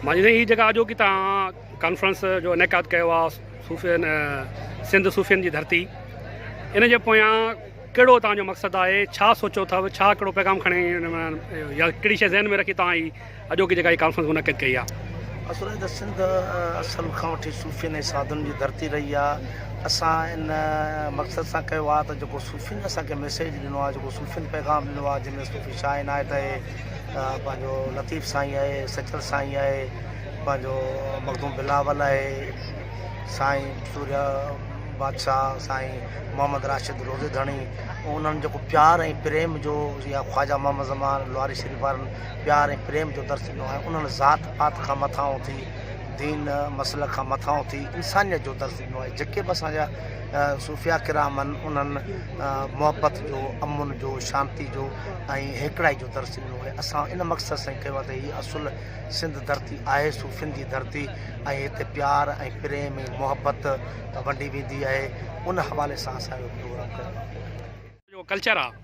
मां हीअ जॻह जो की तव्हां कॉन्फ्रेंस जो इनेकाद कयो आहे सूफ़ियन सिंध सूफ़ियन जी धरती, इन जे पोयां कहिड़ो तव्हांजो मक़सदु आहे, छा सोचियो अथव, छा कहिड़ो पैगाम खणी या कहिड़ी शइ ज़हन में रखी तव्हां ही अॼोकी जेका कॉन्फ्रेंस मुनक़िद कई आहे? असुल त सिंध असल खां वठी सूफ़ियन ऐं साधुनि जी धरती रही आहे। असां इन मक़सद सां कयो आहे त जेको सूफ़ियुनि असांखे मैसेज ॾिनो आहे, जेको सूफ़ियुनि पैगाम ॾिनो आहे, जंहिंमें सूफ़ी शाह इनायत आहे, पंहिंजो लतीफ़ साईं आहे, सचल साईं आहे, पंहिंजो मखदूम बिलावल आहे, साईं सूर्य बादशाह, साईं मोहम्मद राशिद रोज़े धणी, उन्हनि जेको प्यार ऐं प्रेम जो, या ख्वाजा मोहम्मद ज़मान लवारी शरीफ़ वारनि प्यार ऐं प्रेम जो दर्स ॾिनो आहे। उन्हनि ज़ात पात खां मथां उथी, दीन मसल खां मथां उथी इंसानियत जो दर्स ॾिनो आहे। जेके बि असांजा सूफ़िया किराम आहिनि, उन्हनि मुहबत जो, अमुन जो, शांती जो ऐं हिकिड़ाई जो दर्स ॾिनो आहे। असां इन मक़सद सां कयो आहे त हीअ असुल सिंध धरती आहे सूफ़ियुनि जी धरती, ऐं हिते प्यार ऐं प्रेम ऐं मुहबत वंडी वेंदी आहे। उन हवाले सां असांजो प्रोग्राम कयो। जो कल्चर आहे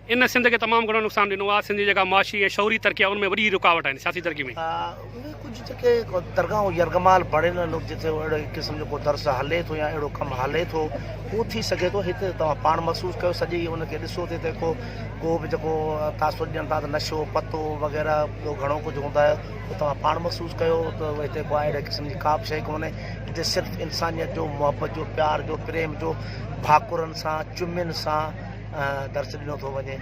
इन सिंध खे तमामु घणो नुक़सानु ॾिनो आहे। सिंध जी जेका मुआशी ऐं शौरी तरक़ी आहे उनमें वॾी रुकावट आहिनि सियासी तरक़ी में। उहे कुझु जेके दरगाहूं यरगमाल बणियल आहिनि, जिते अहिड़े क़िस्म जो को दर्स हले थो या अहिड़ो कमु हले थो, उहो थी सघे थो। हिते तव्हां पाण महसूसु कयो, सॼी हुनखे ॾिसो त हिते को बि जेको तासुर ॾियनि था त नशो पतो वग़ैरह ॿियो घणो कुझु हूंदा आहे, उहो तव्हां पाण महसूसु कयो त हिते को अहिड़े क़िस्म जी का बि शइ कोन्हे। हिते सिर्फ़ु इंसानियत जो, मुहबत जो, प्यार जो, प्रेम जो, भाकुरनि सां, चुमियुनि सां दर्स ॾिनो थो वञे।